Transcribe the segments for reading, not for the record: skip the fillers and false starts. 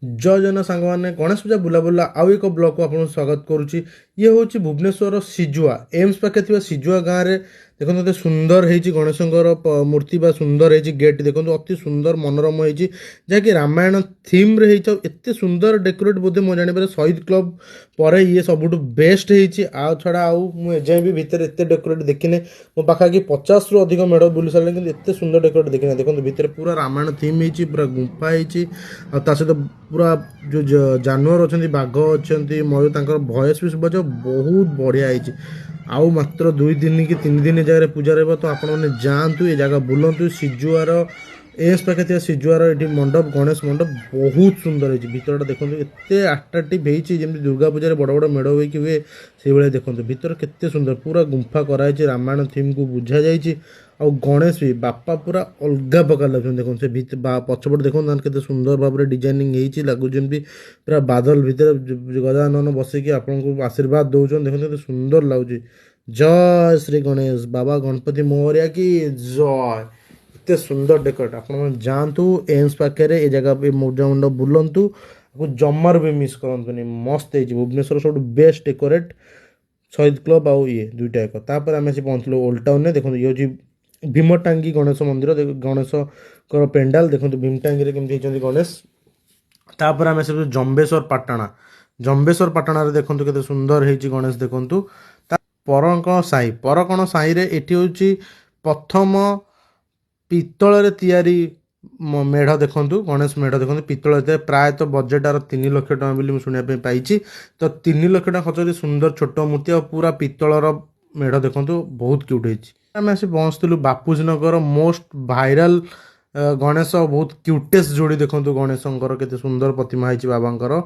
जय जन सांग मैंने गणेश पूजा बुलाबुला आउ एक ब्लॉग को आपको स्वागत करुच्ची। ये हूँ भुवनेश्वर सिजुआ एम्स पाखे सिजुआ गाँव में देखो ये सुंदर है गणेशंकर मूर्ति बा सुंदर है गेट देखो अति सुंदर मनोरम हो जहाँकि रामायण थीम रे एत सुंदर डेकोरेट बोधे मो जान शहीद क्लब पर ये सब बेस्ट हो छड़ा आए भी भितर एत डेकोरेट देखने मो पाखापाखि 50 रु अधिक मेढ़ बुली सारे कि एत सुंदर डेकोरेट देखने देखो भितर पूरा रामायण थीम हो पूरा गुंफा हो सहित पूरा जो जानवर अच्छा बाघ अच्छा मयूर तर भयस भी शुभ बहुत बढ़िया है। आउ मात्र 2 दिन कि 3 दिन जगह पूजा रहा तो आपण मैंने जातु ये जगह बुलतु सिजुआर एस पाखे सिजुआर ये मंडप गणेश मंडप बहुत सुंदर है भितर देखो एत आट्राक्टिव होती दुर्गा पूजा बड़ बड़ मेढ़ हुए से भाई देखो भितर केते सुंदर पूरा गुंफा कराई रामायण थीम को बुझा जाइए। आ गणेश भी बापा पूरा अलग प्रकार लगे देखो से पछपट देखो के सुंदर भाव में डिजाइनिंग होती लगुच पूरा बादल भितर गजानन बसिकी आपको आशीर्वाद दौरान देखो सुंदर लगुच। जय श्री गणेश बाबा गणपति मोरिया की जय। एत सुंदर डेकोरेट आप जातु एम्स पाखे ये जगह मूर्जा मंडप बुलतु आपको जमार भी मिस करतुनि मस्त है भुवनेश्वर सब बेस्ट डेकोरेट शहीद क्लब आउ ये दुईटा एक तापर आम आसी पहुँचलु ओल्ड टाउन देखो ये हूँ भीमटांगी गणेश मंदिर गणेश पेंडाल देखो भीमटांगी केमती गणेश तापर आम आस जम्बेश्वर पाटणा जम्बेश्वर पाटणा देखो के सुंदर है गणेश देखु परकण साई ये हूँ प्रथम पितल तैयारी मेढ़ देखु गणेश मेढ़ देखो पितल प्रायतः बजेटार 3 लाख टका बोली शुणापी पाई तो 3 लाख टका खर्च सुंदर छोट मूर्ति और पूरा पितलर मेढ़ देखो बहुत क्यूट होमें आसी पहुँचलु बापूजी नगर मोस्ट भाइराल गणेश बहुत क्यूटेस्ट जोड़ी देखो गणेशंकर केते सुंदर प्रतिमा है बाबांकर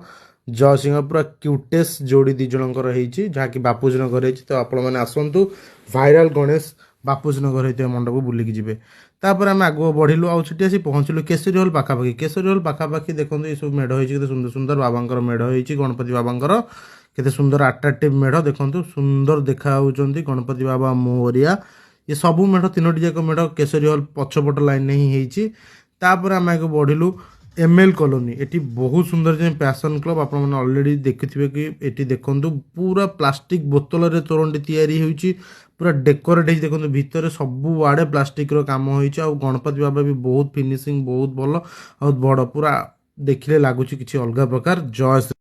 जय सिंह पूरा क्यूटेस्ट जोड़ी दी जनकर जहाँकि बापूजी नगर है तो आपण मैंने आसतु भाइराल गणेश बापूजी नगर होता मंडप बुलिकी जी तापर आम आगु बढ़िलु आसी आसी पहुँचलु केसरी हल पाखापाखि केसरी हल पाखापाखि देखो ये सब मेढ़ हो सुंदर सुंदर बाबांकर मेढ़ हो गणपति बाबांकर केते सुंदर आट्राक्टिव मेढ़ देखो सुंदर देखा गणपति बाबा मोरिया ये सबू मेढ़ 3टी जाक मेढ़ केसरी हल पछपट लाइन ही तापर आम आगे बढ़िलु एमएल कॉलोनी ये बहुत सुंदर पैशन क्लब आप अलरेडी देखिथे कि ये देखो पूरा प्लास्टिक बोतल रे तोरण तैयारी होती पूरा डेकोरेट हो देखो भितर सब आड़े प्लास्टिक रो काम होती गणपति बाबा भी बहुत फिनिशिंग बहुत भल और बड़ पूरा देखिले लगुच किसी अलग प्रकार जय।